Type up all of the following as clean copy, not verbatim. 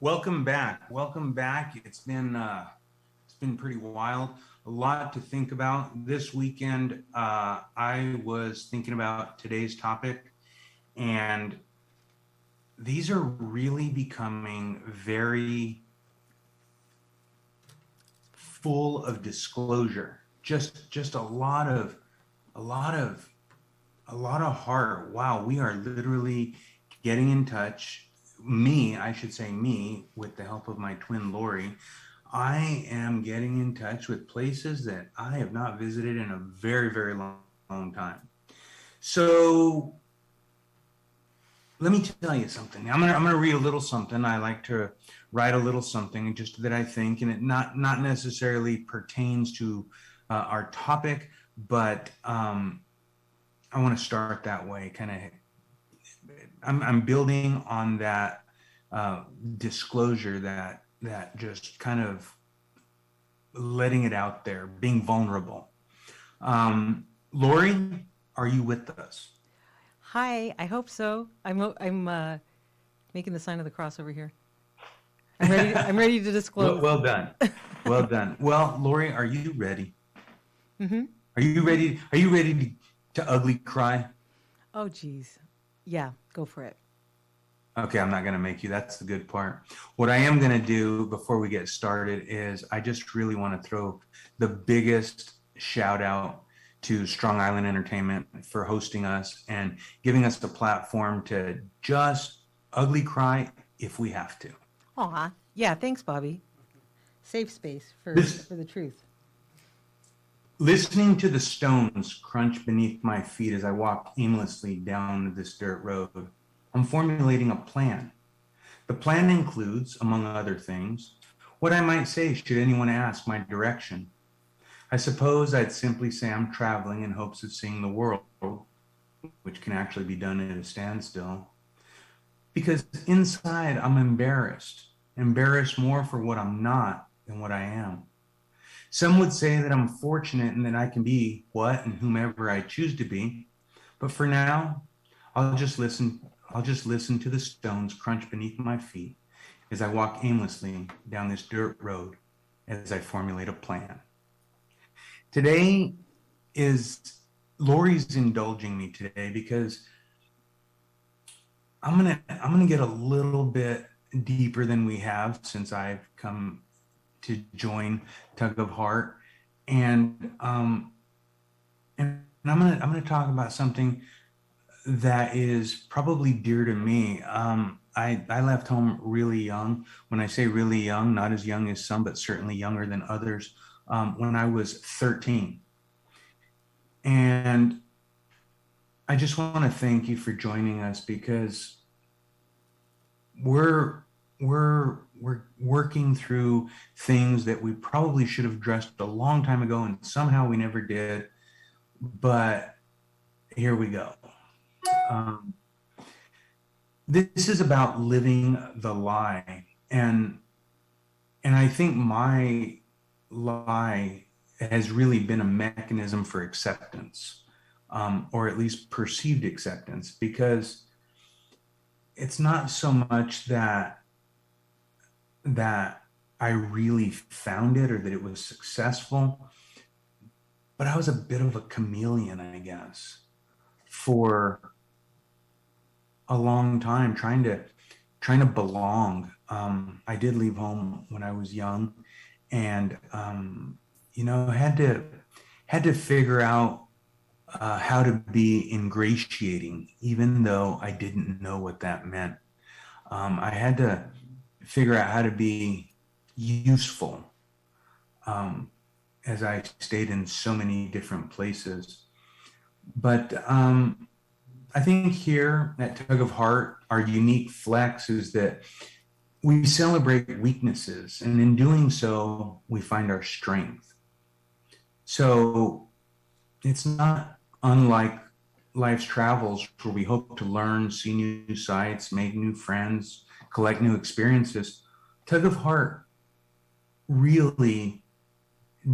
Welcome back. Welcome back. It's been pretty wild. A lot to think about this weekend. I was thinking about today's topic, and these are really becoming very full of disclosure. Just a lot of a lot of heart. Wow, we are literally getting in touch. I should say me, with the help of my twin Lori. I am getting in touch with places that I have not visited in a very long time. So let me tell you something. I'm gonna read a little something. I like to write a little something just that I think, and it not necessarily pertains to our topic, but I want to start that way. I'm building on that disclosure, that just kind of letting it out there, being vulnerable. Lori, are you with us? Hi, I hope so. I'm making the sign of the cross over here. I'm ready. I'm ready to Well, disclose. well done. Well done. Well, Lori, are you ready? Mm-hmm. Are you ready? Are you ready to ugly cry? Oh, geez. Yeah, go for it. Okay, I'm not going to make you. That's the good part. What I am going to do before we get started is I just really want to throw the biggest shout out to Strong Island Entertainment for hosting us and giving us the platform to just ugly cry if we have to. Aw, yeah. Thanks, Bobby. Safe space This for the truth. Listening to the stones crunch beneath my feet as I walk aimlessly down this dirt road, I'm formulating a plan. The plan includes, among other things, what I might say should anyone ask my direction. I suppose I'd simply say I'm traveling in hopes of seeing the world, which can actually be done at a standstill. Because inside I'm embarrassed more for what I'm not than what I am. Some would say that I'm fortunate and that I can be what and whomever I choose to be. But for now, I'll just listen. I'll just listen to the stones crunch beneath my feet as I walk aimlessly down this dirt road as I formulate a plan. Today is Lori's indulging me today because I'm gonna get a little bit deeper than we have since I've come to join Tug of Heart, and I'm gonna talk about something that is probably dear to me. I left home really young. When I say really young, not as young as some, but certainly younger than others. When I was 13, and I just want to thank you for joining us because we're we're working through things that we probably should have addressed a long time ago, and somehow we never did. But here we go. Um, this is about living the lie, and I think my lie has really been a mechanism for acceptance, or at least perceived acceptance, because it's not so much that I really found it or that it was successful, but I was a bit of a chameleon, I guess, for a long time, trying to belong. I did leave home when I was young, and had to figure out how to be ingratiating, even though I didn't know what that meant. I had to figure out how to be useful, um, as I stayed in so many different places. But I think here at Tug of Heart, our unique flex is that we celebrate weaknesses, and in doing so, we find our strength. So it's not unlike life's travels where we hope to learn, see new sights, make new friends, collect new experiences. Tug of Heart really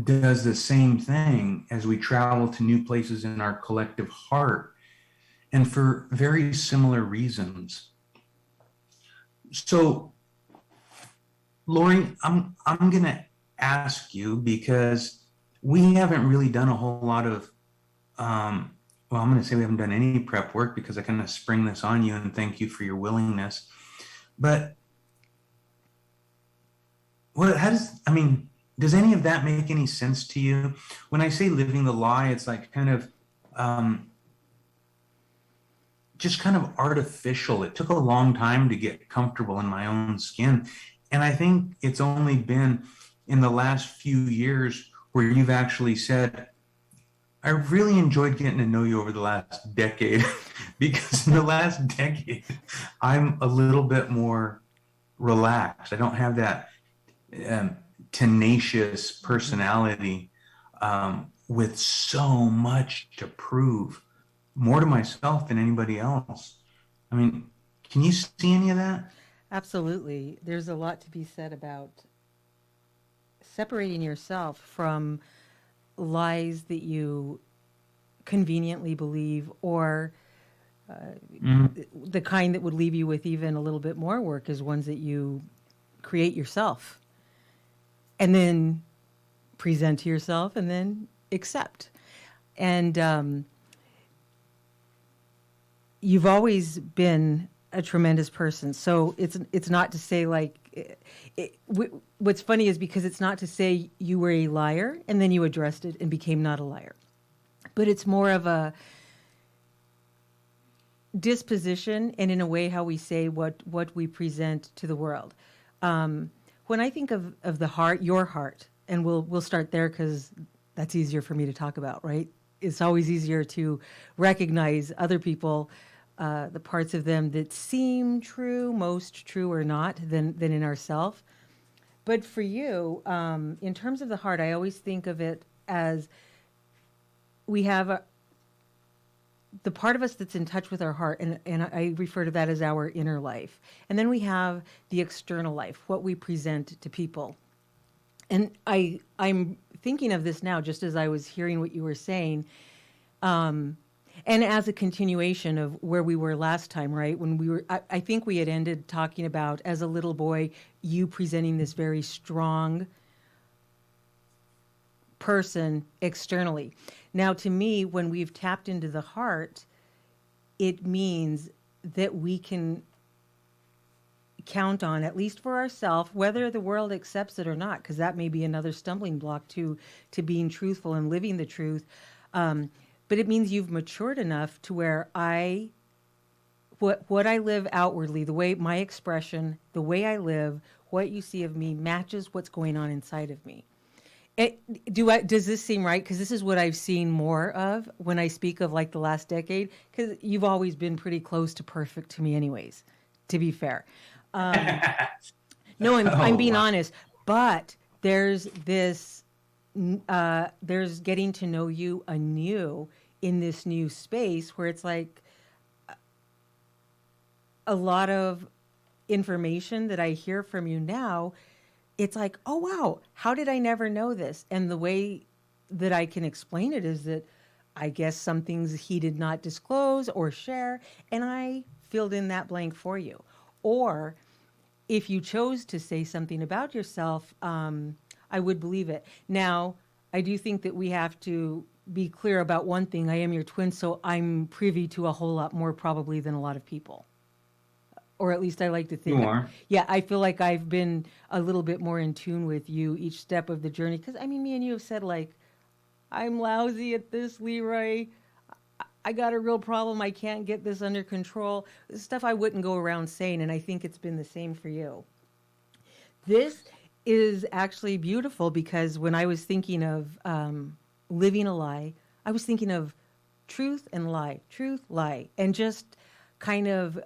does the same thing as we travel to new places in our collective heart, and for very similar reasons. So Lori, I'm gonna ask you because we haven't really done a whole lot of well, I'm gonna say we haven't done any prep work because I kind of spring this on you and thank you for your willingness. But what how does I mean, does any of that make any sense to you? When I say living the lie, it's like kind of um just kind of artificial. It took a long time to get comfortable in my own skin. And I think it's only been in the last few years where you've actually said, I really enjoyed getting to know you over the last decade because in the last decade, I'm a little bit more relaxed. I don't have that um, tenacious personality with so much to prove, more to myself than anybody else. I mean, can you see any of that? Absolutely. There's a lot to be said about separating yourself from lies that you conveniently believe, or Mm, the kind that would leave you with even a little bit more work is ones that you create yourself and then present to yourself and then accept. And you've always been a tremendous person. So it's not to say like what's funny is because it's not to say you were a liar and then you addressed it and became not a liar. But it's more of a disposition and in a way how we say what we present to the world. When I think of the heart, your heart, and we'll start there because that's easier for me to talk about, right? It's always easier to recognize other people, the parts of them that seem true, most true or not, than in ourself. But for you, in terms of the heart, I always think of it as we have the part of us that's in touch with our heart, and I refer to that as our inner life. And then we have the external life, what we present to people. And I'm thinking of this now, just as I was hearing what you were saying, and as a continuation of where we were last time, right? When we were, I think we had ended talking about, as a little boy, you presenting this very strong person externally. Now, to me, when we've tapped into the heart, it means that we can count on, at least for ourselves, whether the world accepts it or not, because that may be another stumbling block to being truthful and living the truth. But it means you've matured enough to where what I live outwardly, the way my expression, the way I live, what you see of me matches what's going on inside of me. Does this seem right? Because this is what I've seen more of when I speak of like the last decade. Because you've always been pretty close to perfect to me, anyways. To be fair, no, I'm oh, being wow. honest. But there's this, there's getting to know you anew in this new space where it's like a lot of information that I hear from you now, it's like, oh, wow, how did I never know this? And the way that I can explain it is that I guess some things he did not disclose or share, and I filled in that blank for you. Or if you chose to say something about yourself, I would believe it. Now, I do think that we have to be clear about one thing. I am your twin, so I'm privy to a whole lot more probably than a lot of people, or at least I like to You think. are. Yeah, I feel like I've been a little bit more in tune with you each step of the journey. Because, I mean, me and you have said, like, I'm lousy at this, Leroy. I got a real problem. I can't get this under control. Stuff I wouldn't go around saying, and I think it's been the same for you. This is actually beautiful because when I was thinking of living a lie, I was thinking of truth, lie, and just kind of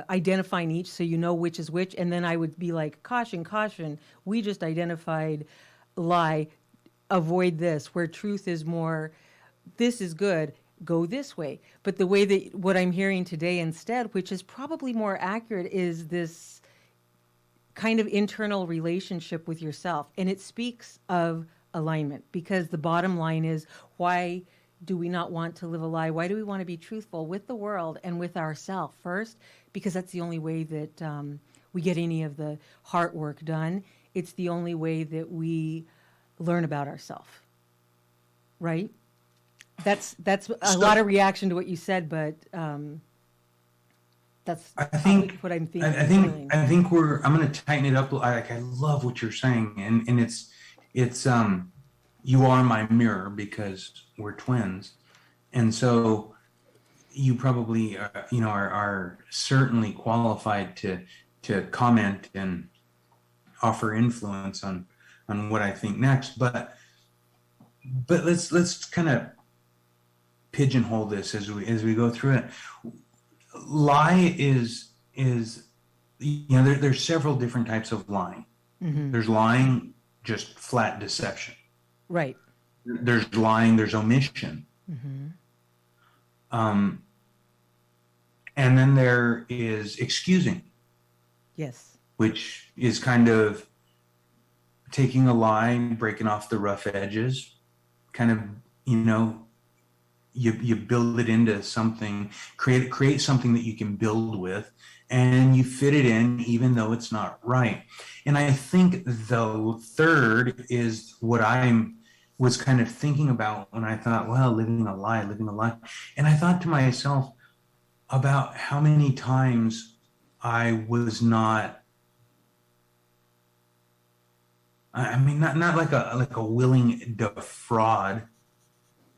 identifying each so you know which is which. And then I would be like, caution, caution. We just identified lie, avoid this, where truth is more, this is good, go this way. But the way that what I'm hearing today instead, which is probably more accurate, is this kind of internal relationship with yourself. And it speaks of alignment because the bottom line is, why do we not want to live a lie? Why do we want to be truthful with the world and with ourselves first? Because that's the only way that we get any of the heart work done. it's the only way that we learn about ourselves, right? That's a lot So of reaction to what you said, but that's I probably think what I'm I, thinking I and think feeling. I think I'm going to tighten it up. I love what you're saying, and it's you are my mirror because we're twins, and so you probably are certainly qualified to comment and offer influence on what I think next. But let's kind of pigeonhole this as we go through it. Lie is there's several different types of lying. Hmm. There's lying, just flat deception. Right. There's lying, there's omission. Hmm. Um, and then there is excusing, Yes. which is kind of taking a lie, breaking off the rough edges, kind of, you know, you build it into something, create something that you can build with, and you fit it in even though it's not right. And I think the third is what I was kind of thinking about when I thought, well, living a lie. And I thought to myself about how many times I was not, I mean, not like a willing defraud,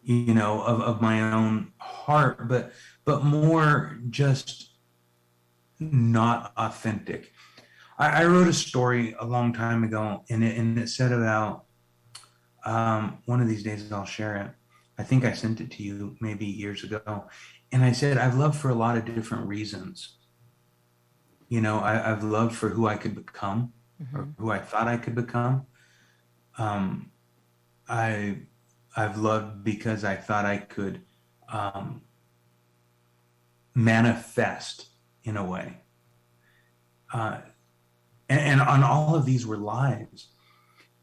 of my own heart, but more just not authentic. I wrote a story a long time ago, and it said about one of these days I'll share it. I think I sent it to you maybe years ago, and I said I've loved for a lot of different reasons. I've loved for who I could become, or Hmm. who I thought I could become. Um, I I've loved because I thought I could um, manifest in a way. Uh, and on all of these were lies.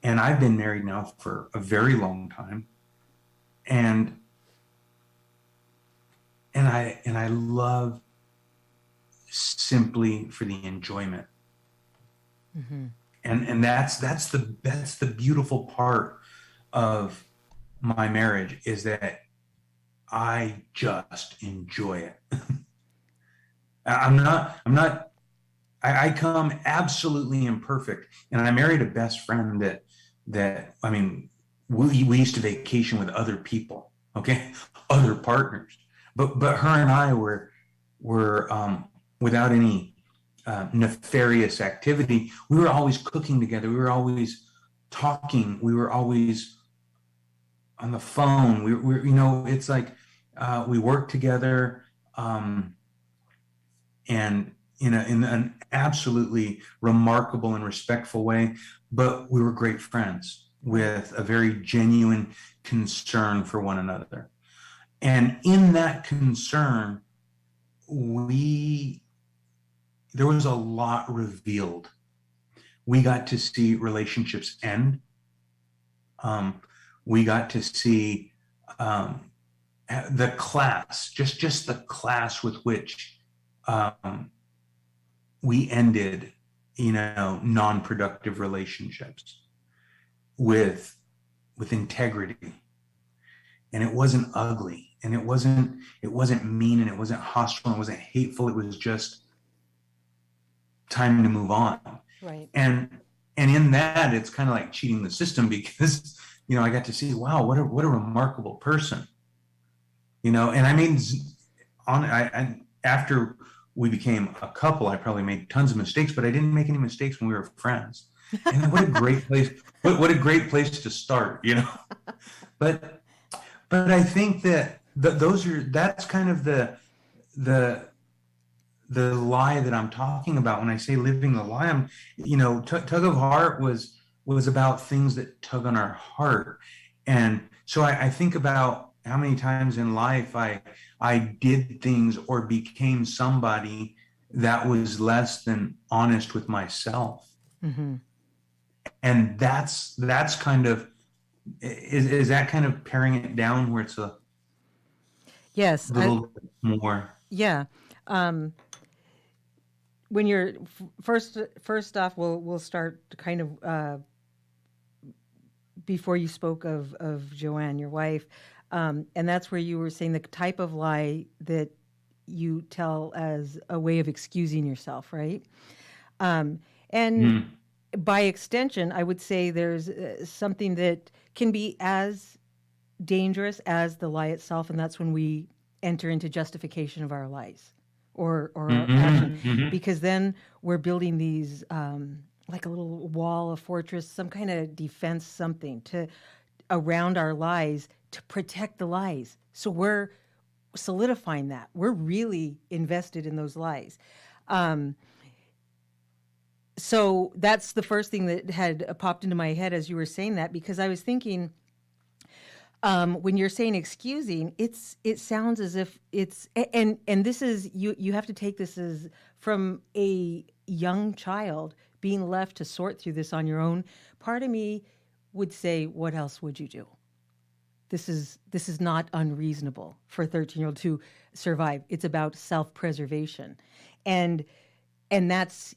And I've been married now for a very long time. And I love simply for the enjoyment. Hmm. And that's the beautiful part of my marriage is that I just enjoy it. I'm not I come absolutely imperfect, and I married a best friend that I mean, we used to vacation with other people, okay, other partners, but her and I were without any nefarious activity. We were always cooking together. We were always talking. We were always on the phone. It's like we worked together. And in an absolutely remarkable and respectful way. But we were great friends Right. with a very genuine concern for one another. And in that concern, we there was a lot revealed. We got to see relationships end. Um, we got to see um, the class, just the class with which um, we ended, non-productive relationships with integrity, and it wasn't ugly, and it wasn't mean, and it wasn't hostile, and it wasn't hateful. It was just time to move on. Right. And in that, it's kind of like cheating the system because I got to see, wow, what a remarkable person. And I mean, after we became a couple, I probably made tons of mistakes, but I didn't make any mistakes when we were friends. And what a great place! What a great place to start. But I think that that's kind of the the lie that I'm talking about when I say living the lie. Tug of Heart was about things that tug on our heart, and so I think about how many times in life I did things or became somebody that was less than honest with myself, Hmm. and that's kind of is that kind of paring it down where it's a Yes. little bit more. Yeah. Um, when you're first off, we'll start kind of before you spoke of Joanne, your wife, and that's where you were saying the type of lie that you tell as a way of excusing yourself, right? And Mhm. by extension, I would say there's something that can be as dangerous as the lie itself, and that's when we enter into justification of our lies or our action, Mhm. Mhm. because then we're building these like a little wall, a fortress, some kind of defense, something to around our lies to protect the lies. So we're solidifying that. We're really invested in those lies. So that's the first thing that had popped into my head as you were saying that, because I was thinking, when you're saying excusing, it sounds as if and this is you have to take this as from a young child being left to sort through this on your own. Part of me would say, what else would you do? This is not unreasonable for a 13-year-old to survive. It's about self-preservation, and that's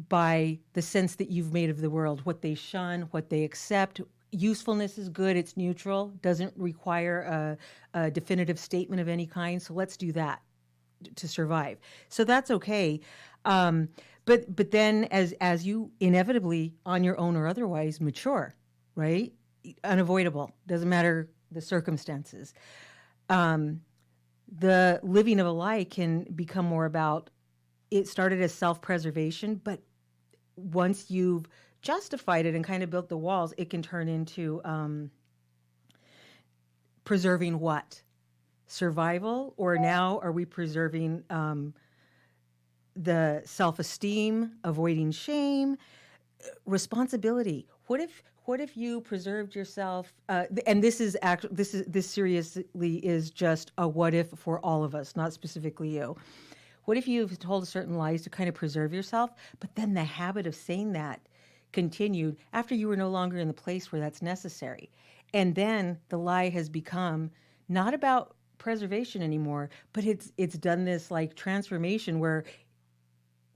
by the sense that you've made of the world, what they shun, what they accept. Usefulness is good, it's neutral, doesn't require a definitive statement of any kind. So let's do that to survive. So that's okay. But then as you inevitably, on your own or otherwise, mature, right? Unavoidable. Doesn't matter the circumstances. The living of a lie can become more about, it started as self-preservation, but once you've justified it and kind of built the walls, it can turn into preserving what? Survival? Or now are we preserving the self-esteem, avoiding shame, responsibility? What if you preserved yourself? And this seriously is just a what if for all of us, not specifically you. What if you've told certain lies to kind of preserve yourself, but then the habit of saying that continued after you were no longer in the place where that's necessary? And then the lie has become not about preservation anymore, but it's done this like transformation where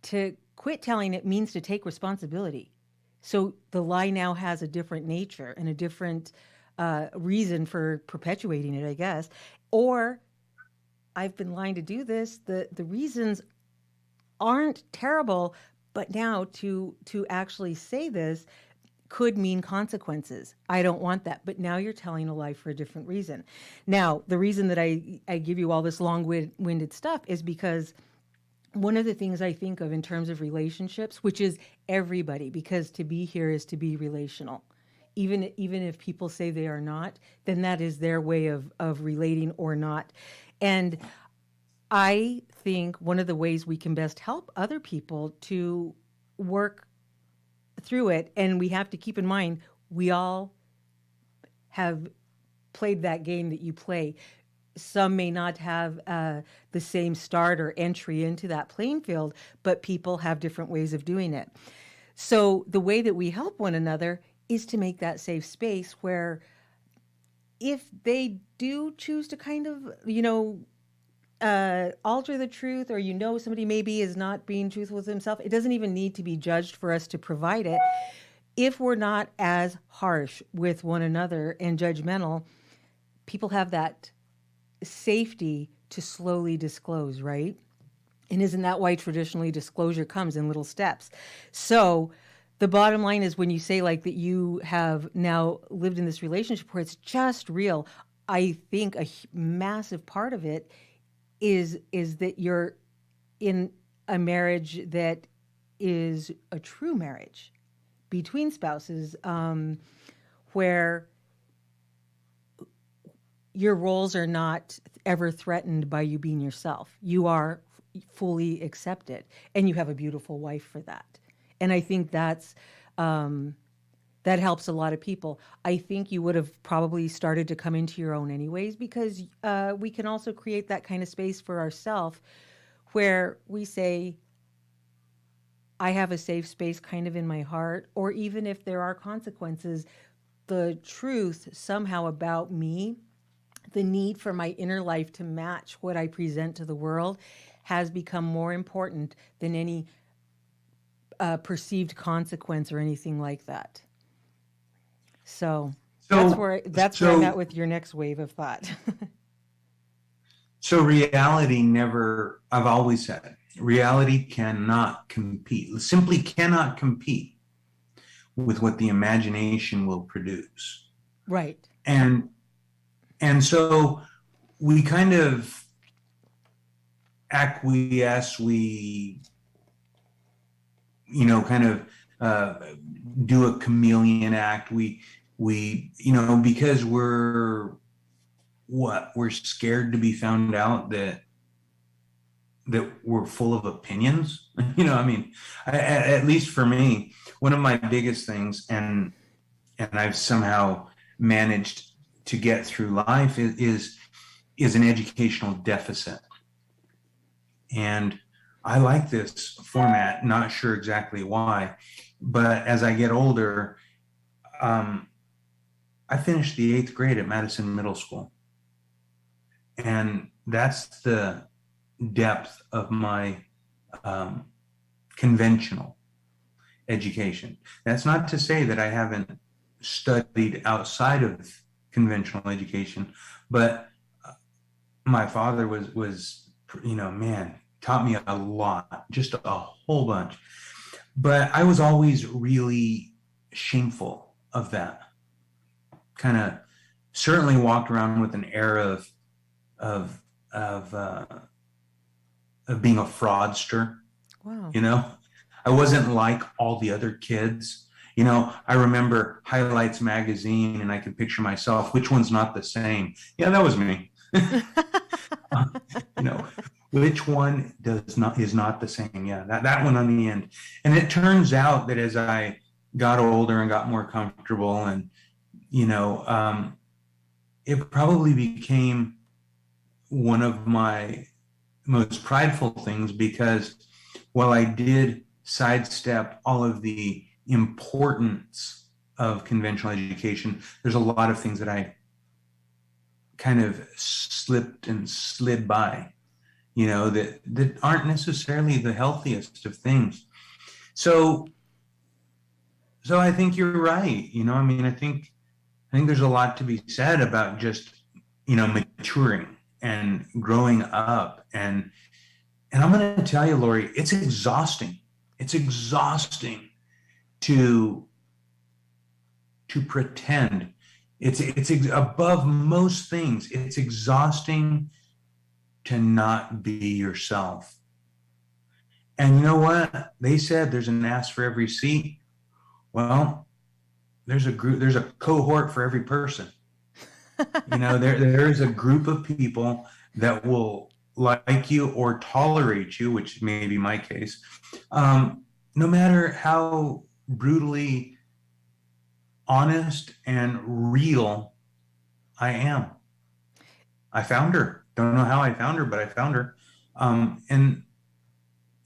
to quit telling it means to take responsibility. So the lie now has a different nature and a different reason for perpetuating it, I guess. Or I've been lying to do this. The reasons aren't terrible, but now to actually say this could mean consequences. I don't want that. But now you're telling a lie for a different reason. Now, the reason that I give you all this long-winded stuff is because one of the things I think of in terms of relationships, which is everybody, because to be here is to be relational. Even if people say they are not, then that is their way of relating or not. And I think one of the ways we can best help other people to work through it, and we have to keep in mind, we all have played that game that you play. Some may not have the same start or entry into that playing field, but people have different ways of doing it. So the way that we help one another is to make that safe space where if they do choose to kind of, alter the truth, or somebody maybe is not being truthful with himself, it doesn't even need to be judged for us to provide it. If we're not as harsh with one another and judgmental, people have that safety to slowly disclose, right? And isn't that why traditionally disclosure comes in little steps? So the bottom line is, when you say like that you have now lived in this relationship where it's just real, I think a massive part of it is that you're in a marriage that is a true marriage between spouses, where your roles are not ever threatened by you being yourself. You are fully accepted, and you have a beautiful wife for that. And I think that helps a lot of people. I think you would have probably started to come into your own anyways, because we can also create that kind of space for ourselves where we say, I have a safe space kind of in my heart, or even if there are consequences, the truth somehow about me, the need for my inner life to match what I present to the world, has become more important than any perceived consequence or anything like that. So So, that's where I'm at so, with your next wave of thought. so reality never, I've always said, reality cannot compete, simply cannot compete with what the imagination will produce. Right. And, and so we kind of acquiesce, kind of do a chameleon act. Because we're scared to be found out that we're full of opinions. I mean, at least for me, one of my biggest things, and I've somehow managed to get through life is an educational deficit. And I like this format, not sure exactly why, but as I get older, I finished the 8th grade at Madison Middle School. And that's the depth of my conventional education. That's not to say that I haven't studied outside of conventional education, but my father was man, taught me a lot, just a whole bunch. But I was always really shameful of that. Kind of certainly walked around with an air of of uh, of being a fraudster. Wow. You know, I wasn't like all the other kids. I remember Highlights magazine, and I could picture myself. Which one's not the same? Yeah, that was me. Uh, you know, which one is not the same? Yeah, that one on the end. And it turns out that as I got older and got more comfortable, and it probably became one of my most prideful things, because while I did sidestep all of the importance of conventional education, there's a lot of things that I kind of slipped and slid by, that aren't necessarily the healthiest of things. So I think you're right. I mean, I think there's a lot to be said about just, maturing and growing up. And I'm going to tell you, Lori, it's exhausting. It's exhausting to pretend. It's above most things. It's exhausting to not be yourself. And you know what? They said there's an ass for every seat. Well, there's a cohort for every person. There is a group of people that will like you or tolerate you, which may be my case, no matter how brutally honest and real I am. I found her. Don't know how I found her, but I found her. And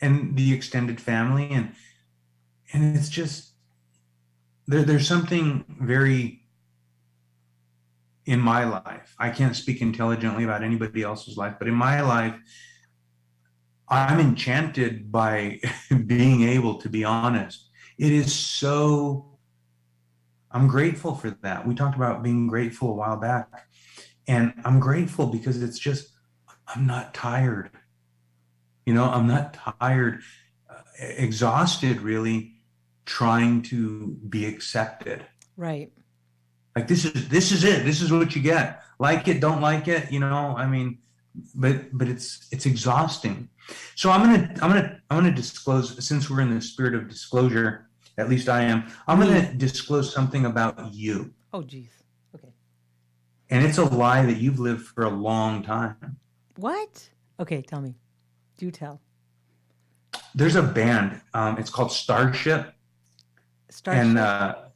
the extended family, and it's just there's something very in my life. I can't speak intelligently about anybody else's life, but in my life, I'm enchanted by being able to be honest. It is so, I'm grateful for that. We talked about being grateful a while back, and I'm grateful because it's just, I'm not tired. I'm not tired, exhausted, really, trying to be accepted. Right. Like this is it. This is what you get. Like it, don't like it. I mean, but it's exhausting. So I'm gonna disclose, since we're in the spirit of disclosure. At least I am. I'm gonna disclose something about you. Oh, geez. Okay. And it's a lie that you've lived for a long time. What? Okay, tell me. Do tell. There's a band. It's called Starship. Starship.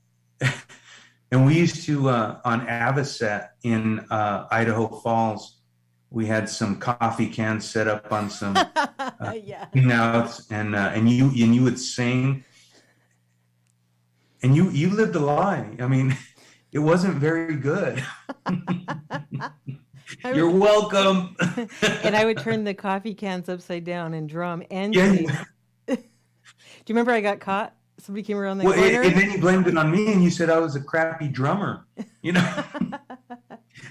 And we used to, on Avocet in Idaho Falls, we had some coffee cans set up on some Yeah. hangouts, and you would sing, and you lived a lie. I mean, it wasn't very good. You're welcome. And I would turn the coffee cans upside down and drum and Yeah, sing. Do you remember I got caught? Somebody came around the Well, corner. and then you blamed it on me, and you said I was a crappy drummer. You know,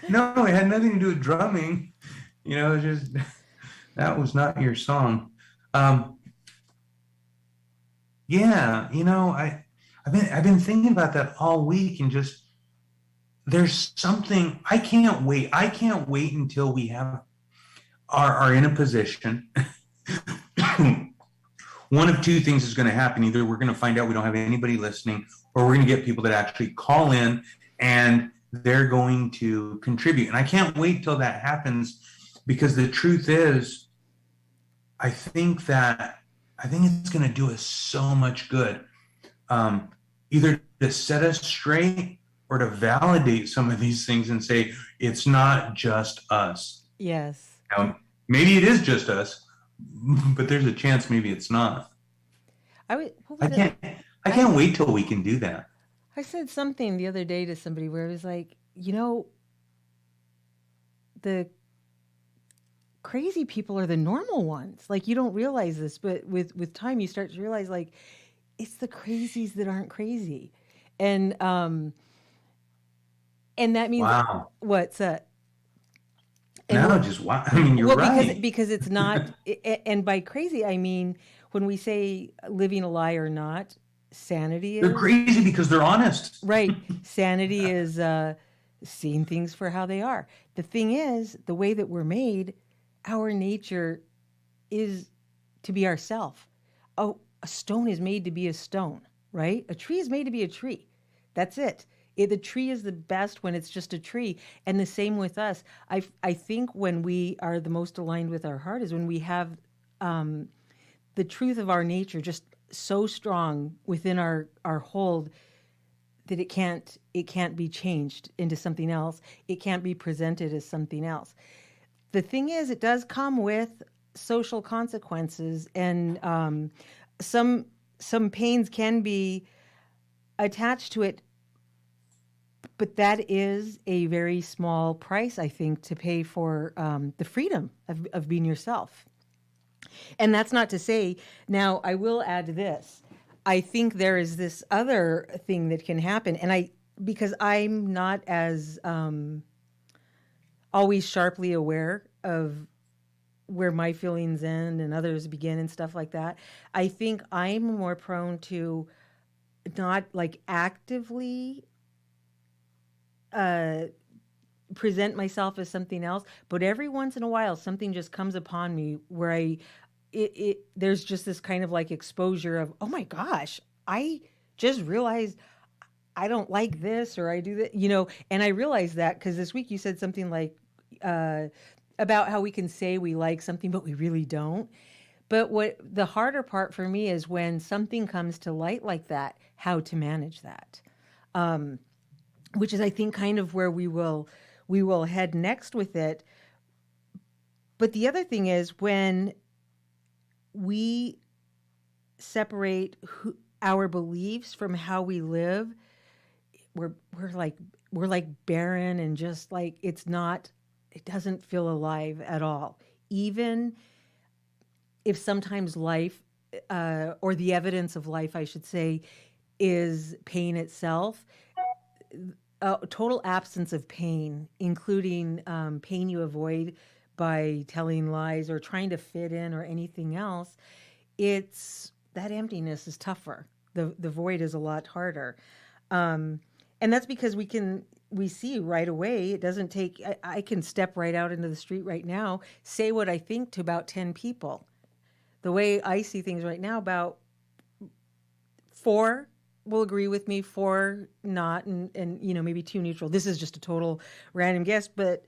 no, it had nothing to do with drumming. It's just that was not your song. Um, yeah, I've been thinking about that all week, and just there's something I can't wait. I can't wait until we are in a position. One of two things is going to happen. Either we're going to find out we don't have anybody listening, or we're going to get people that actually call in and they're going to contribute. And I can't wait till that happens, because the truth is, I think it's going to do us so much good. Either to set us straight or to validate some of these things and say it's not just us. Yes. Now, maybe it is just us, but there's a chance maybe it's not. What I was it? can't I can't wait till we can do that. I said something the other day to somebody where it was like, the crazy people are the normal ones. Like, you don't realize this, but with time you start to realize, like, it's the crazies that aren't crazy. And that means Wow. what's that? And Now what just wow. I mean, you're well, because right. because it's not and by crazy I mean when we say living a lie or not, sanity They're is crazy because they're honest. right. Sanity is seeing things for how they are. The thing is, the way that we're made, our nature is to be ourself. Oh, a stone is made to be a stone, right? A tree is made to be a tree. That's it. The tree is the best when it's just a tree. And the same with us. I think when we are the most aligned with our heart is when we have the truth of our nature just so strong within our hold that it can't be changed into something else. It can't be presented as something else. The thing is, it does come with social consequences, and some pains can be attached to it, but that is a very small price, I think, to pay for the freedom of being yourself. And that's not to say, now I will add this. I think there is this other thing that can happen, because I'm not as always sharply aware of where my feelings end and others begin and stuff like that. I think I'm more prone to not like actively present myself as something else, but every once in a while something just comes upon me where there's just this kind of like exposure of, oh my gosh, I just realized I don't like this, or I do that, and I realized that because this week you said something like uh, about how we can say we like something, but we really don't. But what the harder part for me is when something comes to light like that, how to manage that, which is, I think, kind of where we will head next with it. But the other thing is when we separate our beliefs from how we live, we're like barren, and just like it doesn't feel alive at all. Even if sometimes life, or the evidence of life, I should say, is pain itself, a total absence of pain, including pain you avoid by telling lies or trying to fit in or anything else, it's that emptiness is tougher. The void is a lot harder. And that's because we see right away. It doesn't take, I can step right out into the street right now, say what I think to about 10 people. The way I see things right now, about 4 will agree with me, 4 not, and maybe 2 neutral. This is just a total random guess, but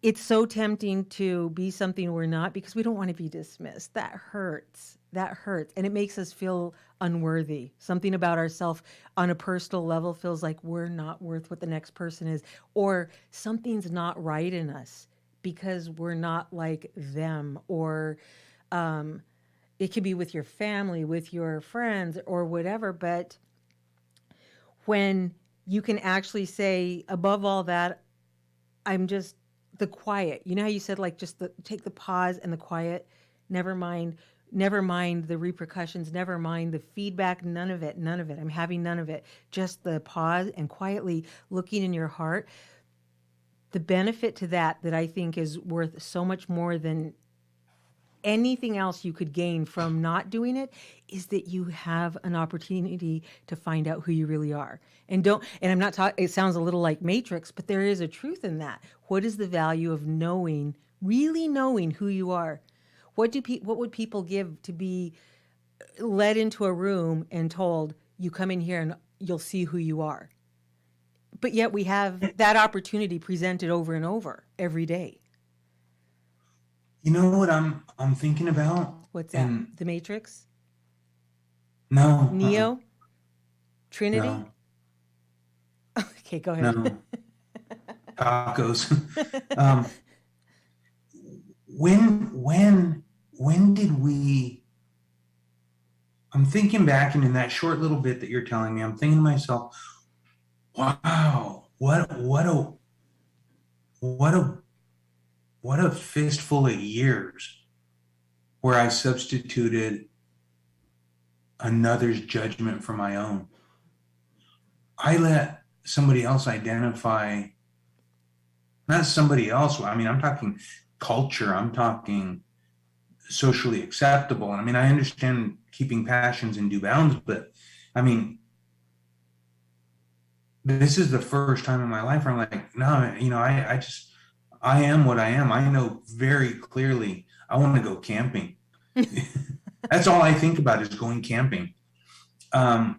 it's so tempting to be something we're not because we don't want to be dismissed. That hurts. That hurts. And it makes us feel unworthy. Something about ourselves on a personal level feels like we're not worth what the next person is, or something's not right in us because we're not like them, or it could be with your family, with your friends, or whatever. But when you can actually say, above all that, I'm just the quiet. You know how you said, like, just take the pause and the quiet, never mind Never mind the repercussions, never mind the feedback, none of it, none of it. I'm having none of it. Just the pause and quietly looking in your heart. The benefit to that I think is worth so much more than anything else you could gain from not doing it, is that you have an opportunity to find out who you really are. And I'm not talking, it sounds a little like Matrix, but there is a truth in that. What is the value of knowing, really knowing who you are? What would people give to be led into a room and told, you come in here and you'll see who you are? But yet we have that opportunity presented over and over every day. You know what I'm thinking about? What's that? And The Matrix? no, Neo? Trinity? no, Okay, go ahead. no. Tacos. um, when did we? I'm thinking back, and in that short little bit that you're telling me, I'm thinking to myself, wow, what a fistful of years where I substituted another's judgment for my own. I let somebody else identify, not somebody else. I mean, I'm talking culture, I'm talking socially acceptable. And I mean, I understand keeping passions in due bounds, but I mean, this is the first time in my life where I'm like, no, you know, I am what I am. I know very clearly I want to go camping. That's all I think about is going camping. And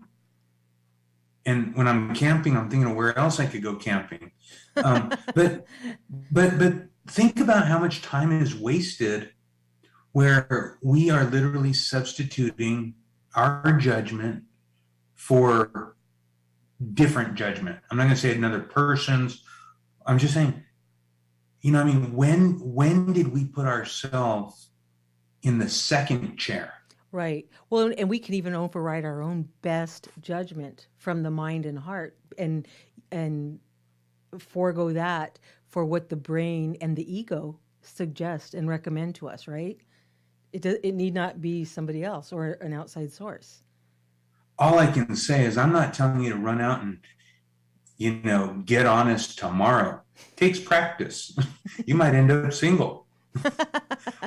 when I'm camping, I'm thinking of where else I could go camping. But think about how much time is wasted where we are literally substituting our judgment for different judgment. I'm not going to say another person's. I'm just saying, you know, I mean, when did we put ourselves in the second chair? Right. Well, and we can even override our own best judgment from the mind and heart and forego that for what the brain and the ego suggest and recommend to us, right? It need not be somebody else or an outside source. All I can say is I'm not telling you to run out and, you know, get honest tomorrow. It takes practice. You might end up single.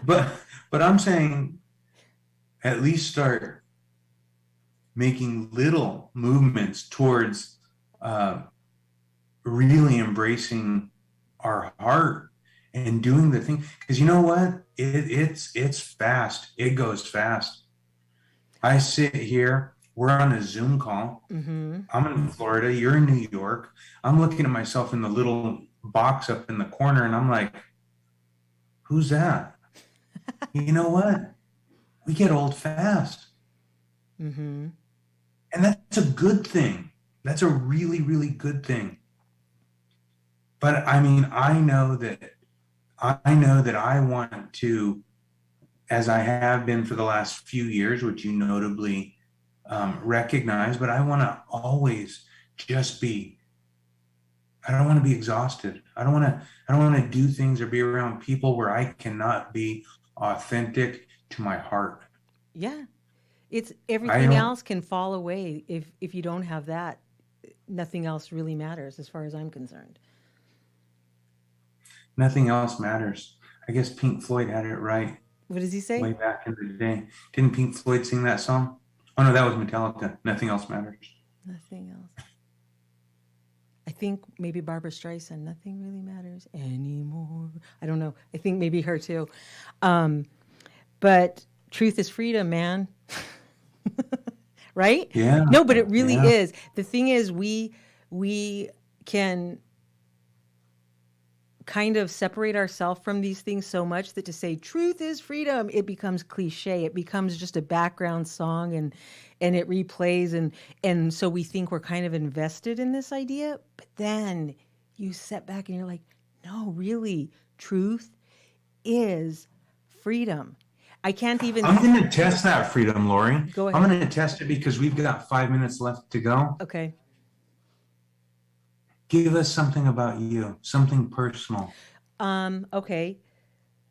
but I'm saying at least start making little movements towards really embracing our heart and doing the thing. Because you know what? It's fast. It goes fast. I sit here. We're on a Zoom call. Mm-hmm. I'm in Florida. You're in New York. I'm looking at myself in the little box up in the corner, and I'm like, who's that? You know what? We get old fast. Mm-hmm. And that's a good thing. That's a really, really good thing. But I mean, I know that I want to, as I have been for the last few years, which you notably recognize, but I want to always just be, I don't want to be exhausted. I don't want to do things or be around people where I cannot be authentic to my heart. Yeah. It's everything else can fall away if you don't have that. Nothing else really matters as far as I'm concerned. Nothing else matters. I guess Pink Floyd had it right What does he say? way back in the day. Didn't Pink Floyd sing that song? Oh no, that was Metallica. Nothing else matters. Nothing else. I think maybe Barbara Streisand. Nothing really matters anymore. I don't know. I think maybe her too. But truth is freedom, man. Right? Yeah. No, but it really Yeah. is. The thing is, we can kind of separate ourselves from these things so much that to say truth is freedom, it becomes cliche. It becomes just a background song and it replays and so we think we're kind of invested in this idea, but then you step back and you're like, no, really, truth is freedom. I can't even. I'm going to test that freedom, Lori. Go ahead. I'm going to test it because we've got 5 minutes left to go. Okay. Give us something about you, something personal. Okay.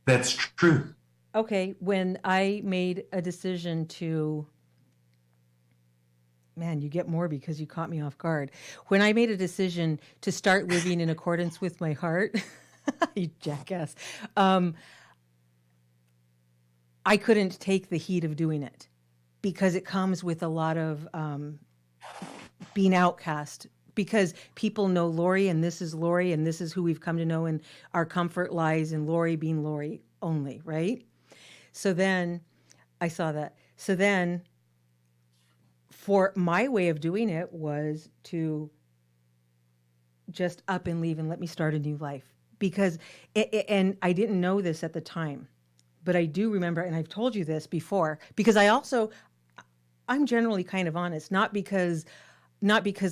That's truth. Okay, when I made a decision to, man, you get more because you caught me off guard. When I made a decision to start living in accordance with my heart, you jackass, um, I couldn't take the heat of doing it because it comes with a lot of being outcast. Because people know Lori, and this is Lori, and this is who we've come to know, and our comfort lies in Lori being Lori only, right? So then I saw that. So then, for my way of doing it was to just up and leave and let me start a new life because and I didn't know this at the time, but I do remember, and I've told you this before, because I'm generally kind of honest, not because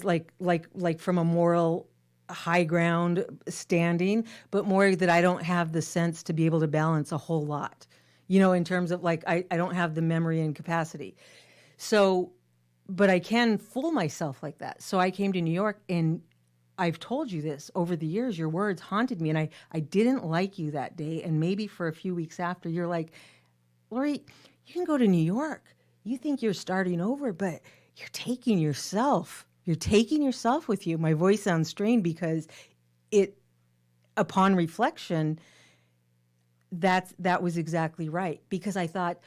like from a moral high ground standing, but more that I don't have the sense to be able to balance a whole lot, in terms of like I don't have the memory and capacity. So, but I can fool myself like that. So I came to New York, and I've told you this over the years, your words haunted me, and I didn't like you that day. And maybe for a few weeks after, you're like, Lori, you can go to New York. You think you're starting over, but you're taking yourself with you. My voice sounds strained because it, upon reflection, that was exactly right. Because I thought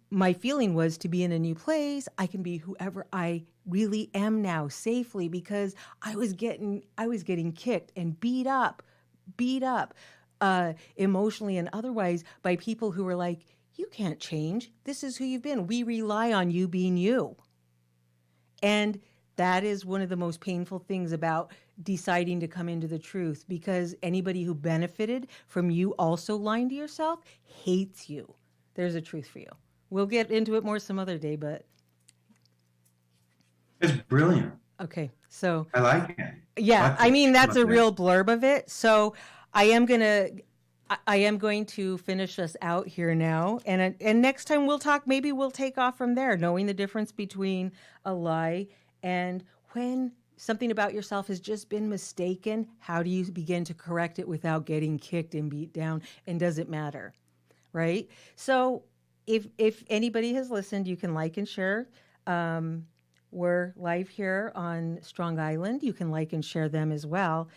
my feeling was to be in a new place, I can be whoever I really am now safely, because I was getting kicked and beat up, emotionally and otherwise, by people who were like, you can't change. This is who you've been. We rely on you being you. And that is one of the most painful things about deciding to come into the truth, because anybody who benefited from you also lying to yourself hates you. There's a truth for you. We'll get into it more some other day, but It's brilliant. okay. So I like it. yeah, Lots I of mean, that's a love real blurb of it. So I am gonna, I am going to finish us out here now, and next time we'll talk. Maybe we'll take off from there, knowing the difference between a lie and when something about yourself has just been mistaken. How do you begin to correct it without getting kicked and beat down? And does it matter, right? So if anybody has listened, you can like and share. We're live here on Strong Island. You can like and share them as well.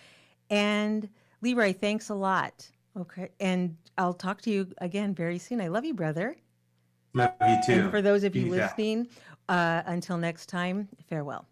And Leroy, thanks a lot. Okay. And I'll talk to you again very soon. I love you, brother. you too. And for those of you Peace out. listening, until next time, farewell.